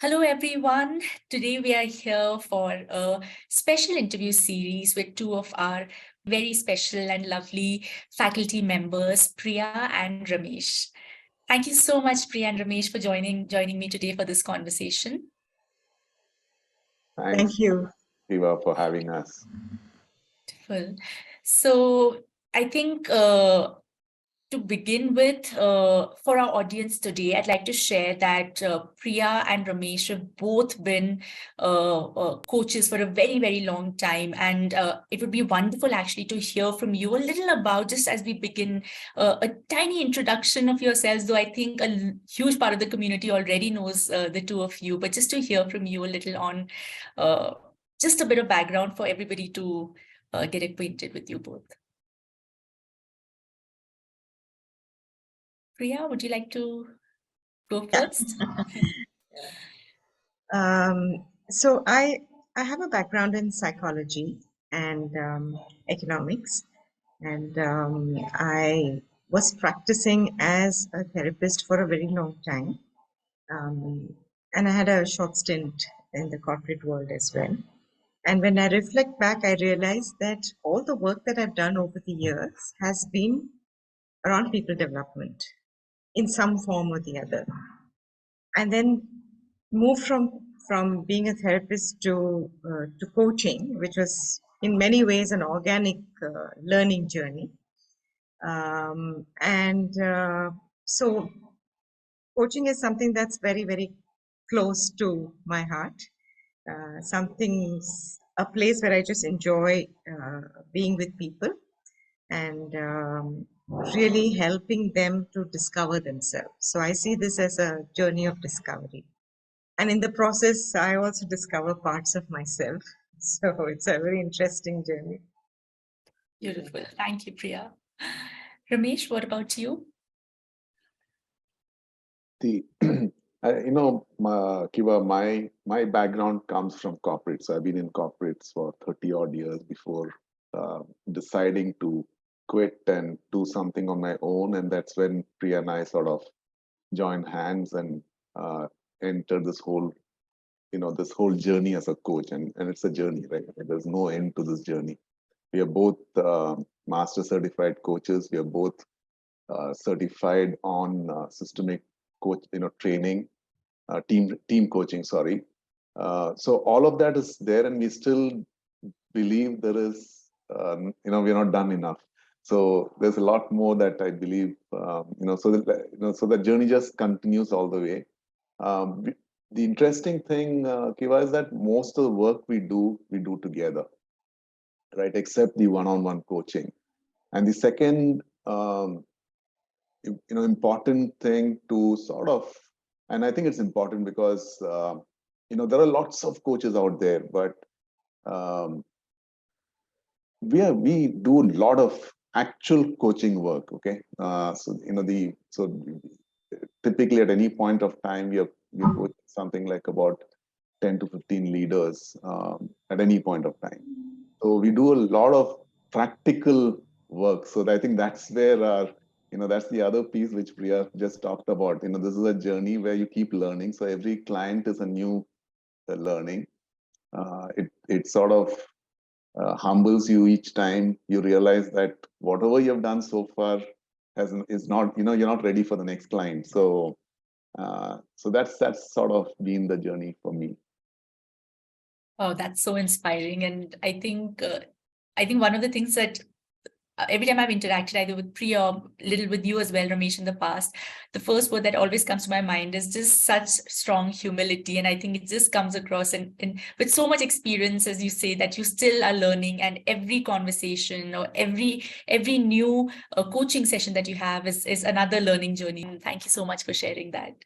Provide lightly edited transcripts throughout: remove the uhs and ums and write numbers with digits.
Hello, everyone. Today we are here for a special interview series with two of our very special and lovely faculty members, Priya and Ramesh. Thank you so much, Priya and Ramesh, for joining me today for this conversation. Thanks, Thank you. Kiwa, for having us. Wonderful. So I think to begin with, for our audience today, I'd like to share that Priya and Ramesh have both been coaches for a very, very long time. And it would be wonderful actually to hear from you a little about, just as we begin, a tiny introduction of yourselves, though I think a huge part of the community already knows the two of you, but just to hear from you a little on just a bit of background for everybody to get acquainted with you both. Priya, would you like to go first? So I have a background in psychology and economics, and I was practicing as a therapist for a very long time, and I had a short stint in the corporate world as well. And when I reflect back, I realize that all the work that I've done over the years has been around people development in some form or the other. And then moved from being a therapist to coaching, which was in many ways an organic learning journey. So coaching is something that's very, very close to my heart. A place where I just enjoy being with people and really helping them to discover themselves. So I see this as a journey of discovery. And in the process, I also discover parts of myself. So it's a very interesting journey. Beautiful. Thank you, Priya. Ramesh, what about you? Kiva, my background comes from corporate. So I've been in corporates for 30 odd years before deciding to quit and do something on my own. And that's when Priya and I sort of joined hands and entered this whole journey as a coach. And it's a journey, right? There's no end to this journey. We are both master certified coaches. We are both certified on systemic coach, training, team coaching. Sorry. So all of that is there, and we still believe there is, we're not done enough. So there's a lot more that I believe, so the journey just continues all the way. The interesting thing, Kiva, is that most of the work we do together, right? Except the one-on-one coaching. And the second, important thing to sort of, and I think it's important because, there are lots of coaches out there, but we do a lot of actual coaching work. Okay. So typically at any point of time, we coach something like about 10 to 15 leaders at any point of time. So we do a lot of practical work. So I think that's where that's the other piece which Priya just talked about. This is a journey where you keep learning. So every client is a new learning. It sort of humbles you each time you realize that whatever you've done so far is not, you're not ready for the next client. So that's sort of been the journey for me. Oh, that's so inspiring. And I think one of the things that every time I've interacted either with Priya or little with you as well, Ramesh, in the past, the first word that always comes to my mind is just such strong humility. And I think it just comes across and with so much experience, as you say, that you still are learning, and every conversation or every new coaching session that you have is another learning journey. And thank you so much for sharing that.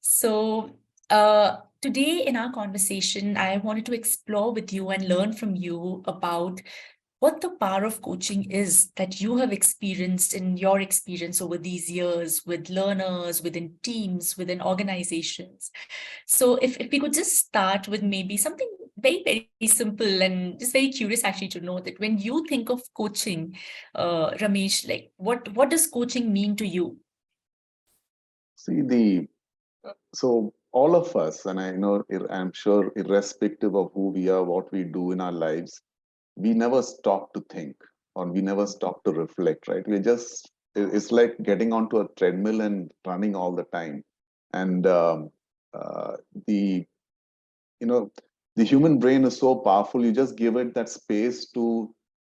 So today in our conversation, I wanted to explore with you and learn from you about what the power of coaching is that you have experienced in your experience over these years with learners, within teams, within organizations. So if we could just start with maybe something very, very simple, and just very curious actually to know that when you think of coaching, Ramesh, like what does coaching mean to you? See, so all of us, and I know, I'm sure, irrespective of who we are, what we do in our lives, we never stop to think, or we never stop to reflect, right? It's like getting onto a treadmill and running all the time. And the, you know, the human brain is so powerful, you just give it that space to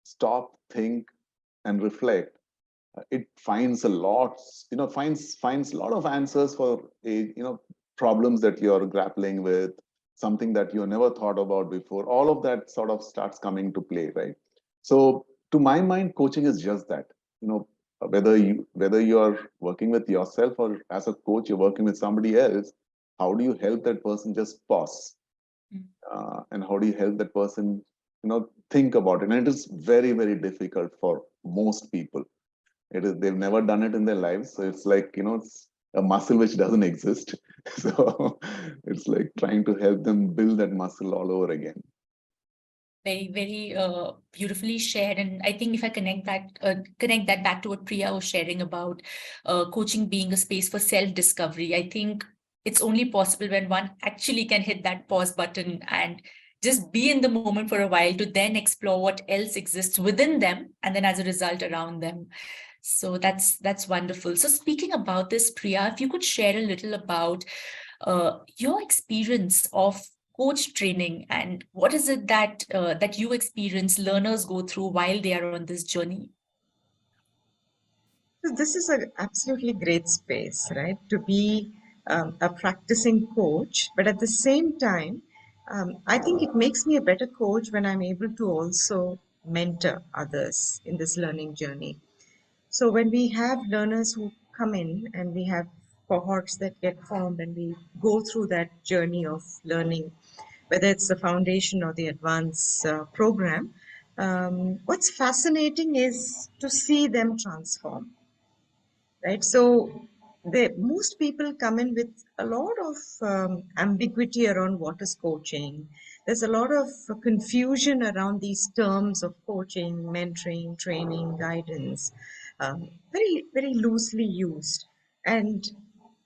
stop, think, and reflect. It finds a lot, finds a lot of answers for problems that you're grappling with, something that you never thought about before. All of that sort of starts coming to play, right? So to my mind, coaching is just that. You know, whether you are working with yourself or as a coach, you're working with somebody else, how do you help that person just pause? And how do you help that person, think about it? And it is very, very difficult for most people. They've never done it in their lives, so it's like, it's a muscle which doesn't exist. So it's like trying to help them build that muscle all over again. Very, very beautifully shared. And I think if I connect that back to what Priya was sharing about coaching being a space for self-discovery, I think it's only possible when one actually can hit that pause button and just be in the moment for a while to then explore what else exists within them and then as a result around them. So that's wonderful. So speaking about this, Priya, if you could share a little about your experience of coach training and what is it that you experience learners go through while they are on this journey? So this is an absolutely great space, right? To be a practicing coach, but at the same time, I think it makes me a better coach when I'm able to also mentor others in this learning journey. So when we have learners who come in and we have cohorts that get formed and we go through that journey of learning, whether it's the foundation or the advanced program, what's fascinating is to see them transform, right? So most people come in with a lot of ambiguity around what is coaching. There's a lot of confusion around these terms of coaching, mentoring, training, guidance, very, very loosely used. And,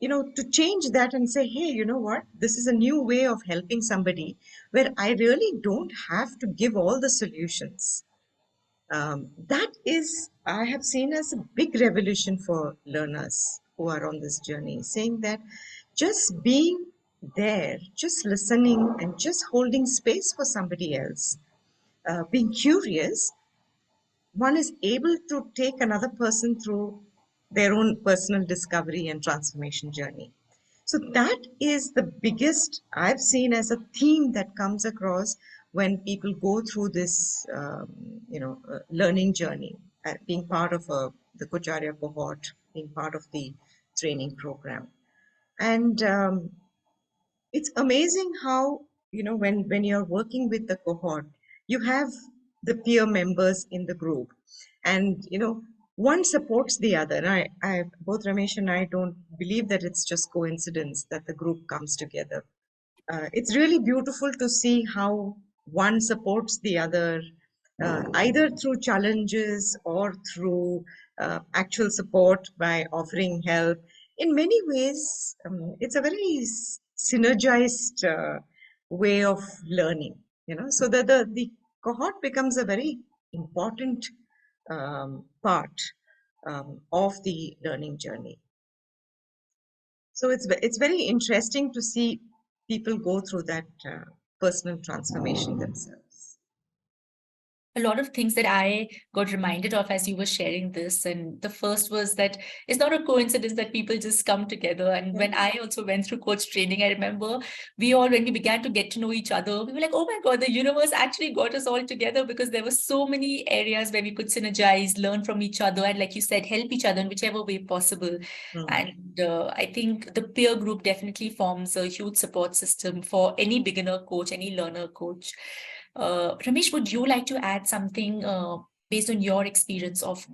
to change that and say, hey, you know what, this is a new way of helping somebody where I really don't have to give all the solutions. That is, I have seen as a big revolution for learners who are on this journey, saying that just being there, just listening, and just holding space for somebody else, being curious, one is able to take another person through their own personal discovery and transformation journey. So that is the biggest I've seen as a theme that comes across when people go through this, learning journey, being part of the Coachari cohort, being part of the training program. And it's amazing how, when you're working with the cohort, you have the peer members in the group, and one supports the other. And I both Ramesh and I don't believe that it's just coincidence that the group comes together. It's really beautiful to see how one supports the other, either through challenges or through actual support by offering help. In many ways, it's a very synergized way of learning. So that the cohort becomes a very important part of the learning journey. So it's very interesting to see people go through that personal transformation themselves. A lot of things that I got reminded of as you were sharing this. And the first was that it's not a coincidence that people just come together. And when I also went through coach training, I remember when we began to get to know each other, we were like, oh my God, the universe actually got us all together because there were so many areas where we could synergize, learn from each other, and like you said, help each other in whichever way possible. And I think the peer group definitely forms a huge support system for any beginner coach, any learner coach. Ramesh, would you like to add something based on your experience of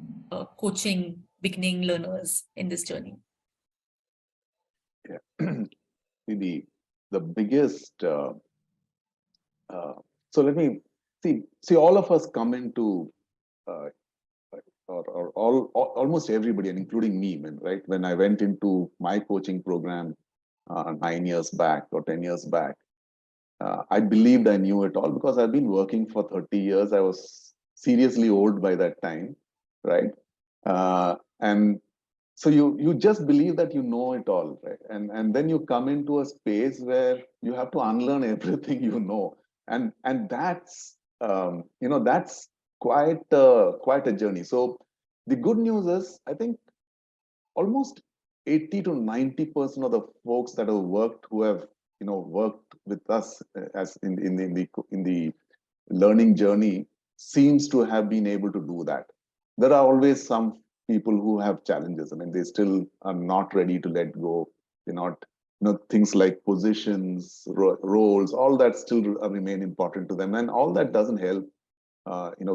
coaching beginning learners in this journey? Yeah. The biggest so let me see all of us come into uh, or almost everybody, and including me, right? When I went into my coaching program 9 years back or 10 years back, I believed I knew it all because I've been working for 30 years. I was seriously old by that time, right? And so you just believe that you know it all, right? And then you come into a space where you have to unlearn everything you know, and that's that's quite a journey. So the good news is, I think almost 80 to 90% of the folks that have worked, who have worked with us as in the learning journey, seems to have been able to do that. There are always some people who have challenges. I mean, they still are not ready to let go. They're not, things like positions, roles, all that still remain important to them, and all that doesn't help.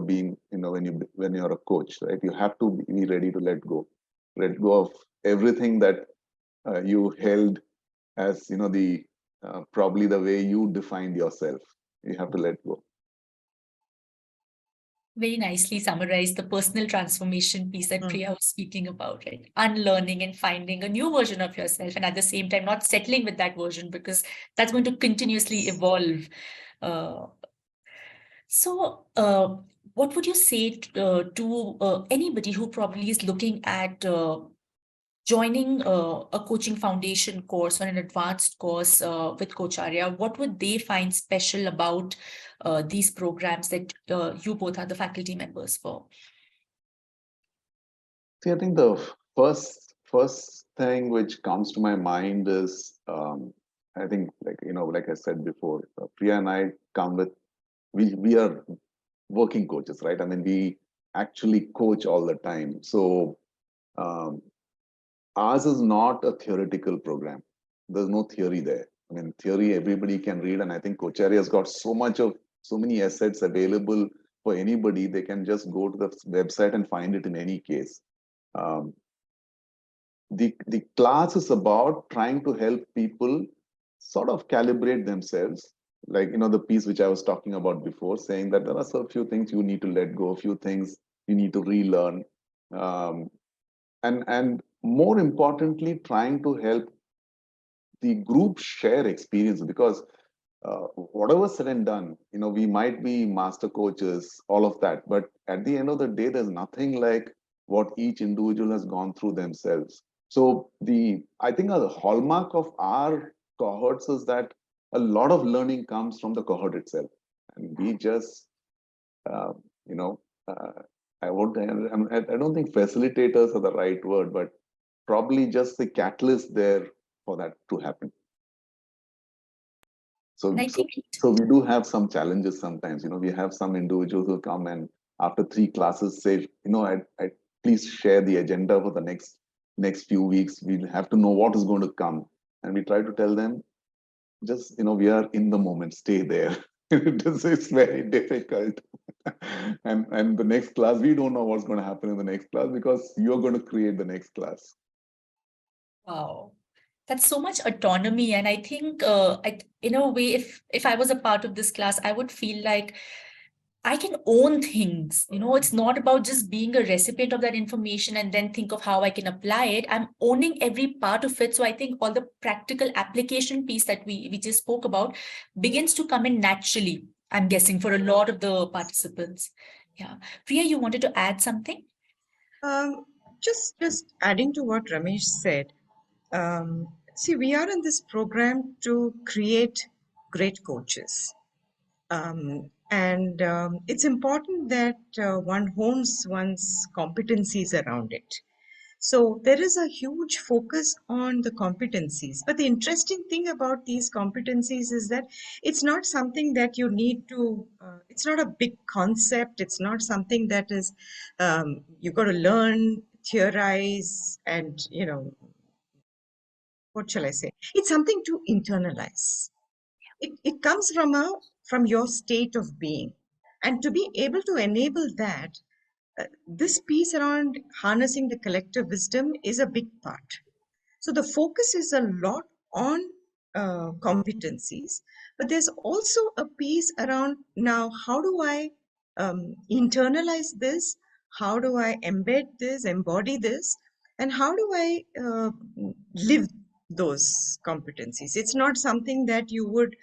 Being, when you're a coach, right? You have to be ready to let go of everything that you held as, the probably the way you defined yourself. You have to let go. Very nicely summarized the personal transformation piece that Mm. Priya was speaking about, right? Unlearning and finding a new version of yourself, and at the same time, not settling with that version, because that's going to continuously evolve. Uh, so, what would you say to anybody who probably is looking at joining a coaching foundation course or an advanced course with Coachari? What would they find special about these programs that you both are the faculty members for? See, I think the first thing which comes to my mind is, I think, like I said before, Priya and I come with, we are working coaches, right? I mean, we actually coach all the time. So um, ours is not a theoretical program. There's no theory there. I mean, theory everybody can read, and I think Coachari has got so many assets available for anybody. They can just go to the website and find it in any case. Um, the class is about trying to help people sort of calibrate themselves, like the piece which I was talking about before, saying that there are so few things you need to let go, a few things you need to relearn, um, and more importantly, trying to help the group share experience, because whatever said and done, we might be master coaches, all of that, but at the end of the day, there's nothing like what each individual has gone through themselves. So I think a hallmark of our cohorts is that a lot of learning comes from the cohort itself, and we just, uh, you know, uh, I don't think facilitators are the right word, but probably just the catalyst there for that to happen. So, And I think so we do have some challenges sometimes. We have some individuals who come and after 3 classes say, I please share the agenda for the next few weeks. We'll have to know what is going to come. And we try to tell them, just, we are in the moment, stay there. It's very difficult. And the next class, we don't know what's going to happen in the next class, because you're going to create the next class. wow, that's so much autonomy. And I think, in a way, if I was a part of this class, I would feel like I can own things. It's not about just being a recipient of that information and then think of how I can apply it. I'm owning every part of it. So I think all the practical application piece that we just spoke about begins to come in naturally, I'm guessing, for a lot of the participants. Yeah. Priya, you wanted to add something? Um, just adding to what Ramesh said. See, we are in this program to create great coaches. And it's important that one hones one's competencies around it. So there is a huge focus on the competencies. But the interesting thing about these competencies is that it's not something that you need to, it's not a big concept. It's not something that is, you've got to learn, theorize, and, what shall I say? It's something to internalize. It comes from your state of being. And to be able to enable that, this piece around harnessing the collective wisdom is a big part. So the focus is a lot on competencies, but there's also a piece around, now how do I internalize this? How do I embed this, embody this? And how do I live those competencies. It's not something that you would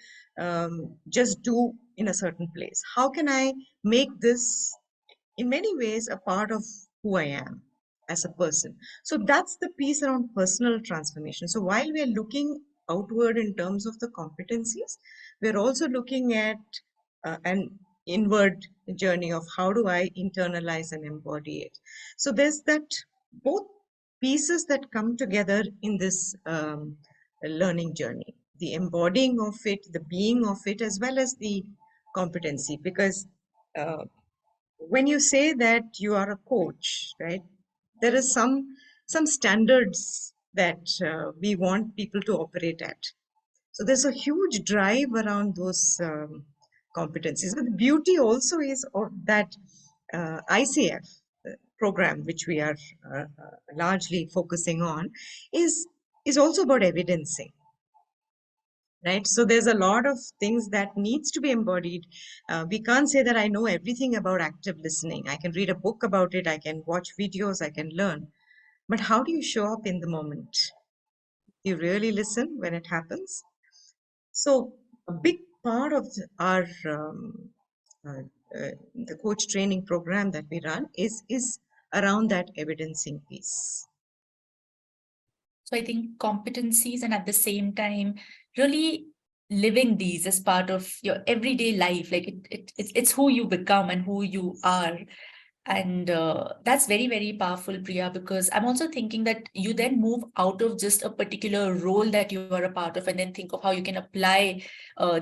just do in a certain place. How can I make this in many ways a part of who I am as a person? So that's the piece around personal transformation. So while we are looking outward in terms of the competencies, we're also looking at an inward journey of how do I internalize and embody it. So there's that both pieces that come together in this learning journey, the embodying of it, the being of it, as well as the competency. Because when you say that you are a coach, right, there is some standards that we want people to operate at. So there's a huge drive around those competencies. But the beauty also is of that ICF program, which we are largely focusing on, is also about evidencing. Right, so there's a lot of things that needs to be embodied. We can't say that I know everything about active listening. I can read a book about it, I can watch videos, I can learn. But how do you show up in the moment? You really listen when it happens? So a big part of our the coach training program that we run is around that evidencing piece. So I think competencies, and at the same time, really living these as part of your everyday life, like it's who you become and who you are. And that's very, very powerful, Priya, because I'm also thinking that you then move out of just a particular role that you are a part of and then think of how you can apply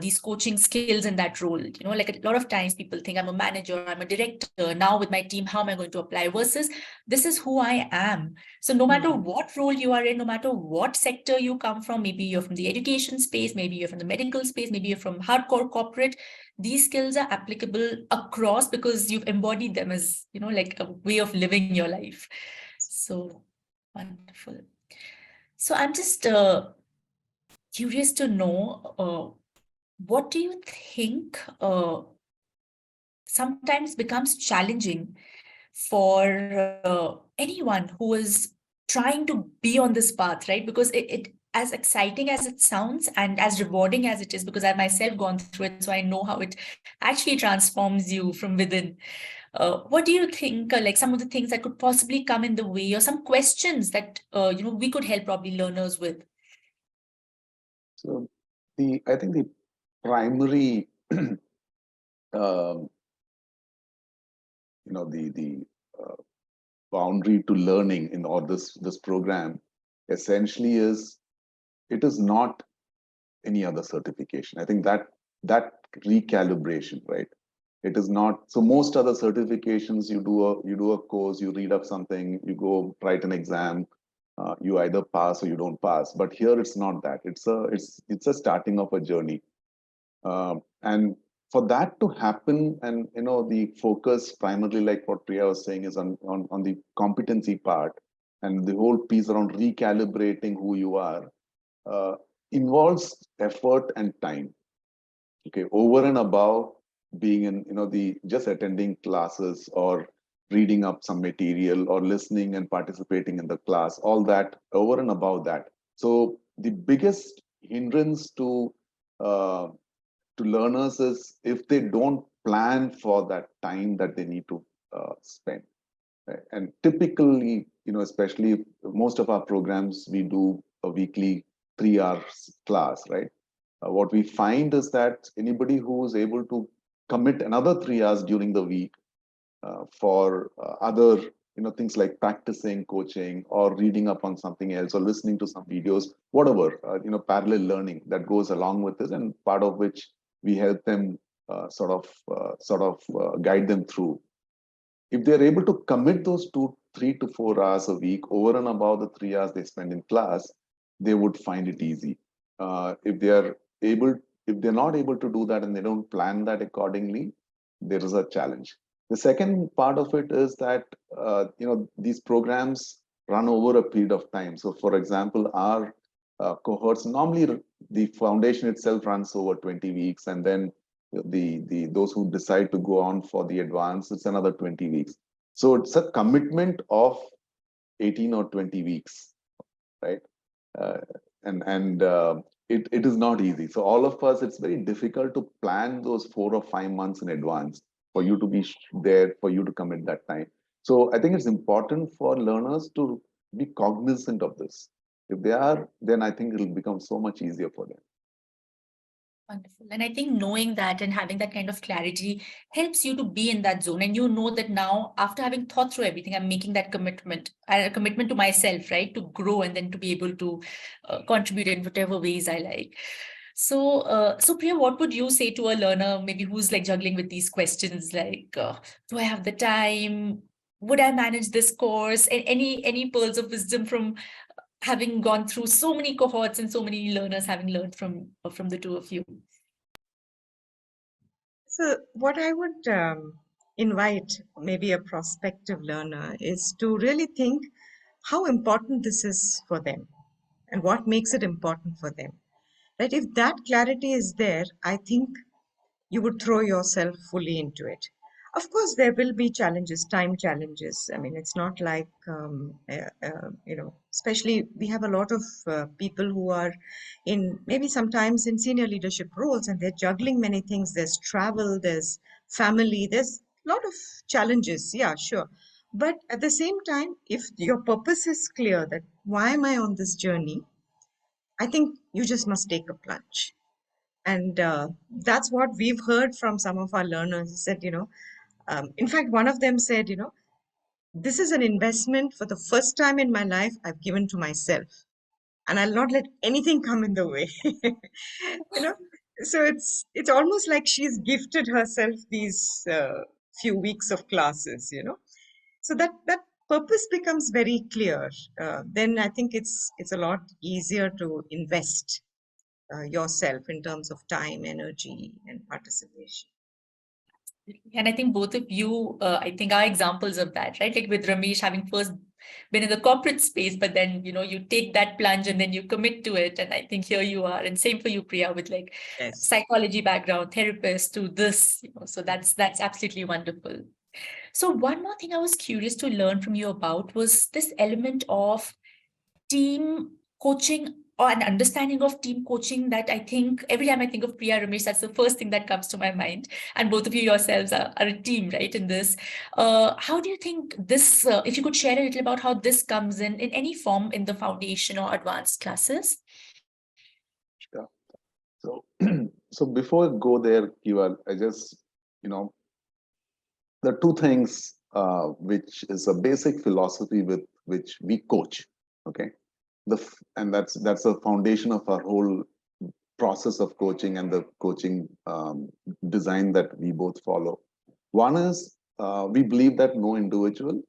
these coaching skills in that role. You know, like a lot of times people think I'm a manager, I'm a director. Now with my team, how am I going to apply? Versus this is who I am. So no matter what role you are in, no matter what sector you come from, maybe you're from the education space, maybe you're from the medical space, maybe you're from hardcore corporate, these skills are applicable across because you've embodied them as, you know, like a way of living your life. So wonderful. So I'm just curious to know, what do you think sometimes becomes challenging for anyone who is trying to be on this path, right? Because it as exciting as it sounds and as rewarding as it is, because I myself gone through it, so I know how it actually transforms you from within. What do you think like some of the things that could possibly come in the way, or some questions that you know, we could help probably learners with? So I think the primary you know, the boundary to learning in all this program essentially is, it is not any other certification. I think that recalibration, right? It is not. So most other certifications, you do a course, you read up something, you go write an exam, you either pass or you don't pass. But here it's not that. It's a starting of a journey, and for that to happen, and you know, the focus primarily, like what Priya was saying, is on the competency part, and the whole piece around recalibrating who you are involves effort and time. Okay, over and above being in, you know, the just attending classes or reading up some material or listening and participating in the class, all that over and above that. So the biggest hindrance to learners is if they don't plan for that time that they need to spend. Right? And typically, you know, especially most of our programs, we do a weekly 3 hours class, right? What we find is that anybody who is able to commit another 3 hours during the week for other, you know, things like practicing coaching or reading up on something else or listening to some videos, whatever, you know, parallel learning that goes along with this, and part of which we help them sort of guide them through. If they're able to commit those 3 to 4 hours a week over and above the 3 hours they spend in class, they would find it easy. If they're not able to do that and they don't plan that accordingly, there is a challenge. The second part of it is that you know, these programs run over a period of time. So, for example, our cohorts, normally the foundation itself runs over 20 weeks, and then those who decide to go on for the advance, it's another 20 weeks. So it's a commitment of 18 or 20 weeks, right? it is not easy. So all of us, it's very difficult to plan those 4 or 5 months in advance for you to be there, for you to commit that time. So I think it's important for learners to be cognizant of this. If they are, then I think it'll become so much easier for them. Wonderful. And I think knowing that and having that kind of clarity helps you to be in that zone. And you know that now, after having thought through everything, I'm making that commitment, a commitment to myself, right? To grow and then to be able to contribute in whatever ways I like. So Priya, what would you say to a learner, maybe who's like juggling with these questions, like, do I have the time? Would I manage this course? Any pearls of wisdom from having gone through so many cohorts and so many learners having learned from the two of you? So, what I would invite maybe a prospective learner is to really think how important this is for them and what makes it important for them. Right? If that clarity is there, I think you would throw yourself fully into it. Of course, there will be challenges, time challenges. I mean, it's not like, especially we have a lot of people who are in maybe sometimes in senior leadership roles and they're juggling many things. There's travel, there's family, there's a lot of challenges. Yeah, sure. But at the same time, if your purpose is clear that why am I on this journey, I think you just must take a plunge. And that's what we've heard from some of our learners that, in fact, one of them said, this is an investment for the first time in my life I've given to myself, and I'll not let anything come in the way. you know, so it's almost like she's gifted herself these few weeks of classes, So that purpose becomes very clear. Then I think it's a lot easier to invest yourself in terms of time, energy, and participation. And I think both of you, I think, are examples of that, right? Like with Ramesh having first been in the corporate space, but then, you take that plunge and then you commit to it. And I think here you are. And same for you, Priya, with like Yes. psychology background, therapist to this, so that's absolutely wonderful. So one more thing I was curious to learn from you about was this element of team coaching or an understanding of team coaching that I think every time I think of Priya, Ramesh, that's the first thing that comes to my mind. And both of you yourselves are a team, right, in this. How do you think this, if you could share a little about how this comes in any form in the foundation or advanced classes? Yeah. So, so before I go there, Kiva, I just, there are two things which is a basic philosophy with which we coach. Okay, and that's the foundation of our whole process of coaching and the coaching design that we both follow. One is we believe that no individual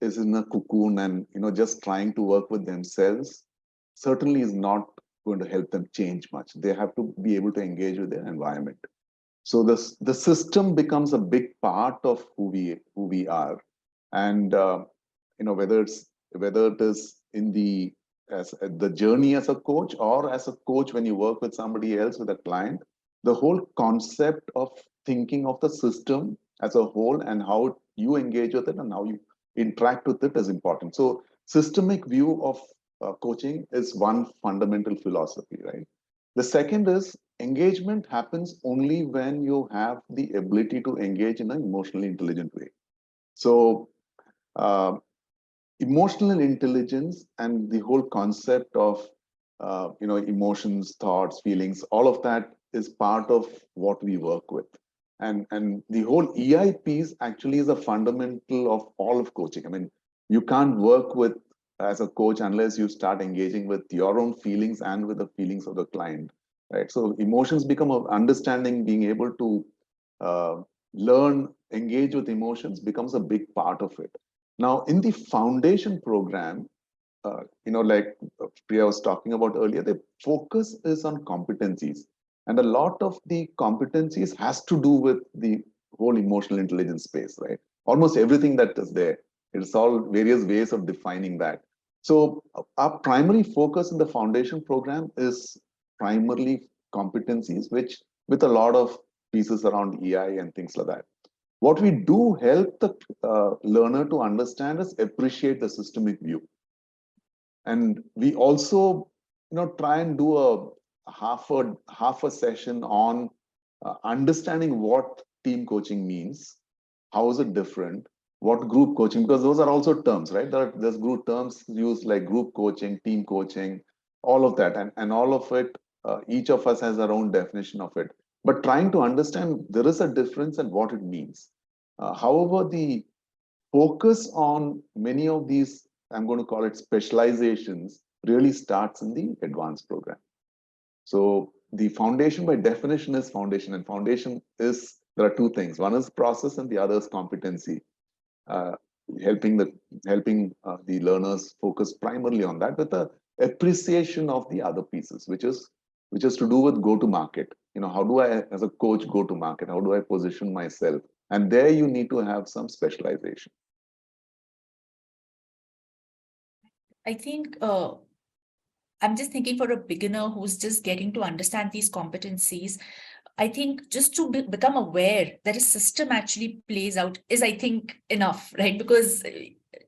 is in a cocoon and just trying to work with themselves certainly is not going to help them change much. They have to be able to engage with their environment. So the system becomes a big part of who we are, and whether it is in the journey as a coach or as a coach when you work with somebody else, with a client, the whole concept of thinking of the system as a whole and how you engage with it and how you interact with it is important. So systemic view of coaching is one fundamental philosophy, right? The second is engagement happens only when you have the ability to engage in an emotionally intelligent way. So emotional intelligence and the whole concept of emotions, thoughts, feelings, all of that is part of what we work with. And the whole EI piece actually is a fundamental of all of coaching. I mean, you can't work with as a coach unless you start engaging with your own feelings and with the feelings of the client, right? So emotions become of understanding, being able to learn, engage with emotions becomes a big part of it. Now, in the foundation program, like Priya was talking about earlier, the focus is on competencies. And a lot of the competencies has to do with the whole emotional intelligence space, right? Almost everything that is there. It's all various ways of defining that. So our primary focus in the foundation program is primarily competencies, which with a lot of pieces around EI and things like that. What we do help the learner to understand is appreciate the systemic view. And we also try and do a half a session on understanding what team coaching means. How is it different? What group coaching? Because those are also terms, right? There's group terms used like group coaching, team coaching, all of that, and all of it. Each of us has our own definition of it. But trying to understand there is a difference and what it means. However, the focus on many of these, I'm going to call it specializations, really starts in the advanced program. So the foundation by definition is foundation, and foundation is, there are two things. One is process and the other is competency. Uh, helping the learners focus primarily on that with a appreciation of the other pieces, which is to do with go to market. How do I as a coach go to market? How do I position myself? And there you need to have some specialization. I think I'm just thinking for a beginner who's just getting to understand these competencies, I think just to become aware that a system actually plays out is, I think, enough, right? Because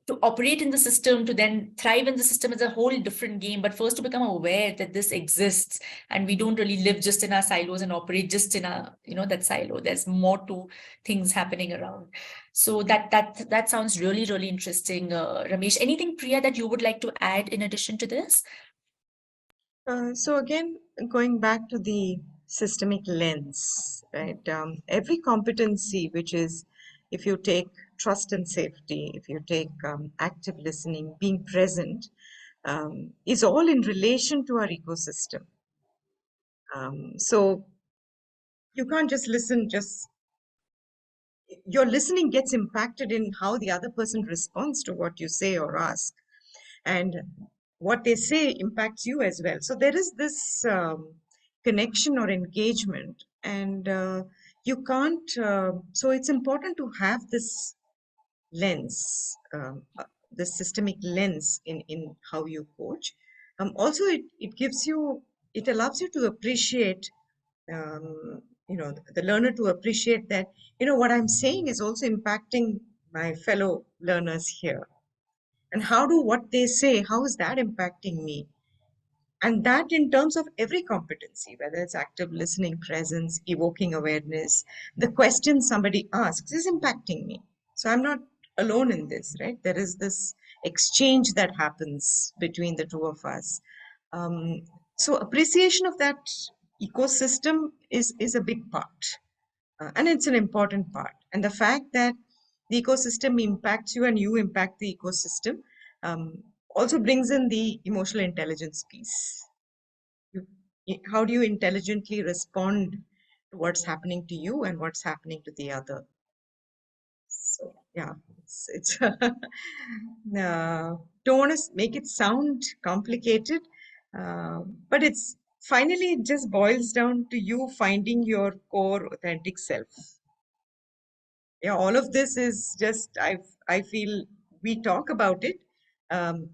to operate in the system, to then thrive in the system is a whole different game. But first to become aware that this exists and we don't really live just in our silos and operate just in a, that silo. There's more to things happening around. So that sounds really, really interesting. Ramesh, anything, Priya, that you would like to add in addition to this? So again, going back to the systemic lens, right? Every competency, which is, if you take trust and safety, if you take active listening, being present, is all in relation to our ecosystem. So you can't just listen, your listening gets impacted in how the other person responds to what you say or ask. And what they say impacts you as well. So there is this connection or engagement, and you can't. So it's important to have this lens, the systemic lens in how you coach. Also, it gives you, it allows you to appreciate, the learner to appreciate that, what I'm saying is also impacting my fellow learners here. And what they say, how is that impacting me? And that in terms of every competency, whether it's active listening, presence, evoking awareness, the question somebody asks is impacting me. So I'm not alone in this, right? There is this exchange that happens between the two of us. Um, so appreciation of that ecosystem is a big part. And it's an important part. And the fact that the ecosystem impacts you and you impact the ecosystem also brings in the emotional intelligence piece. How do you intelligently respond to what's happening to you and what's happening to the other? So yeah, it's don't want to make it sound complicated, but it's finally it just boils down to you finding your core authentic self. Yeah, all of this is just I feel we talk about it.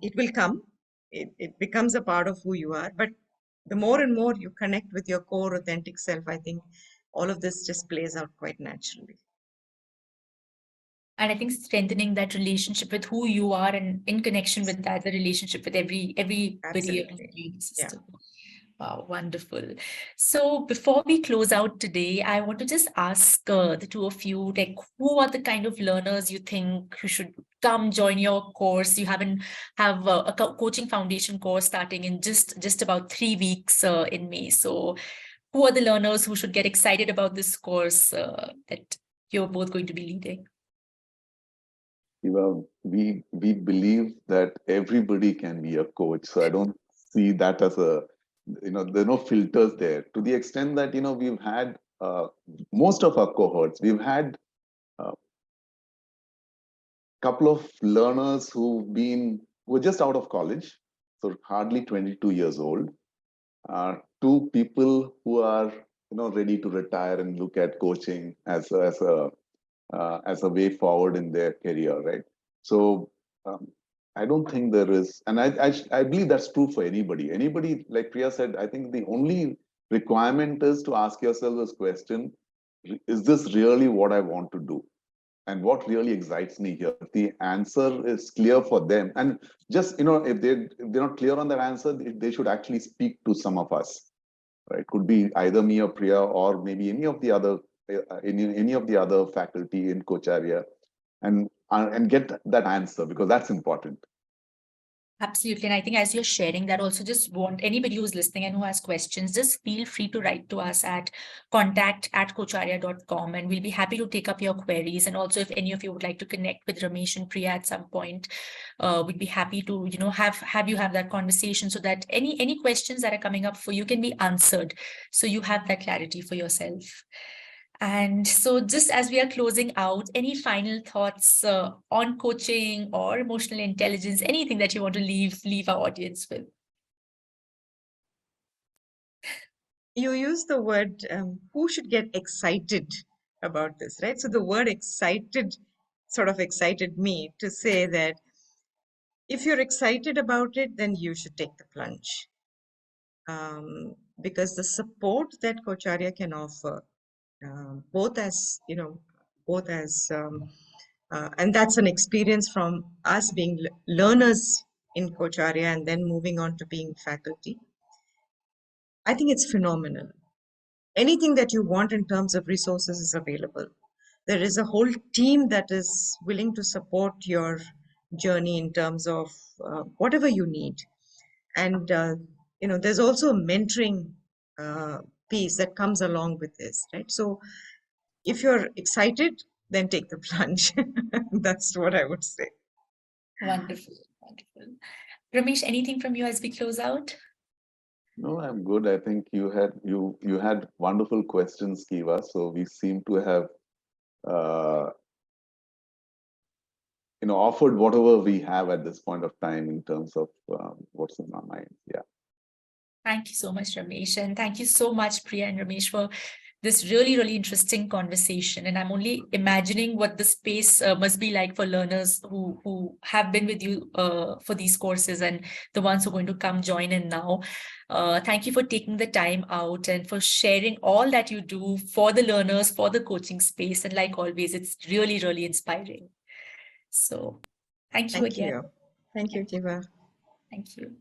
It will come. It becomes a part of who you are. But the more and more you connect with your core authentic self, I think all of this just plays out quite naturally. And I think strengthening that relationship with who you are and in connection with that, the relationship with everybody Absolutely. in the Yeah. system. Wow, wonderful. So before we close out today, I want to just ask the two of you, like, who are the kind of learners you think who should come join your course? You have a coaching foundation course starting in just about 3 weeks in May. So who are the learners who should get excited about this course that you're both going to be leading? We believe that everybody can be a coach. So I don't see that as there are no filters there. To the extent that, we've had most of our cohorts, we've had a couple of learners who were just out of college, so hardly 22 years old. Two people who are, ready to retire and look at coaching as a way forward in their career, right? So I don't think there is, and I believe that's true for anybody. Anybody, like Priya said, I think the only requirement is to ask yourself this question: is this really what I want to do? And what really excites me here, the answer is clear for them. And just, if they're not clear on that answer, they should actually speak to some of us, right? Could be either me or Priya, or maybe any of the other faculty in Coachari, and get that answer, because that's important. Absolutely. And I think as you're sharing that, also just want anybody who's listening and who has questions, just feel free to write to us at contact@cocharia.com, and we'll be happy to take up your queries. And also, if any of you would like to connect with Ramesh and Priya at some point, we'd be happy to, have you have that conversation, so that any questions that are coming up for you can be answered. So you have that clarity for yourself. And so just as we are closing out, any final thoughts on coaching or emotional intelligence, anything that you want to leave our audience with? You use the word, who should get excited about this, right? So the word excited sort of excited me to say that if you're excited about it, then you should take the plunge. Because the support that Coachari can offer, both as, and that's an experience from us being learners in Coachari and then moving on to being faculty. I think it's phenomenal. Anything that you want in terms of resources is available. There is a whole team that is willing to support your journey in terms of whatever you need. And, there's also a mentoring piece that comes along with this, right? So if you're excited, then take the plunge. That's what I would say. Wonderful, wonderful. Ramesh, anything from you as we close out? No, I'm good. I think you had wonderful questions, Kiwa. So we seem to have offered whatever we have at this point of time in terms of what's in our mind. Yeah. Thank you so much, Ramesh. And thank you so much, Priya and Ramesh, for this really, really interesting conversation. And I'm only imagining what the space must be like for learners who have been with you for these courses, and the ones who are going to come join in now. Thank you for taking the time out and for sharing all that you do for the learners, for the coaching space. And like always, it's really, really inspiring. So thank you again. Thank you, Kiva. Thank you.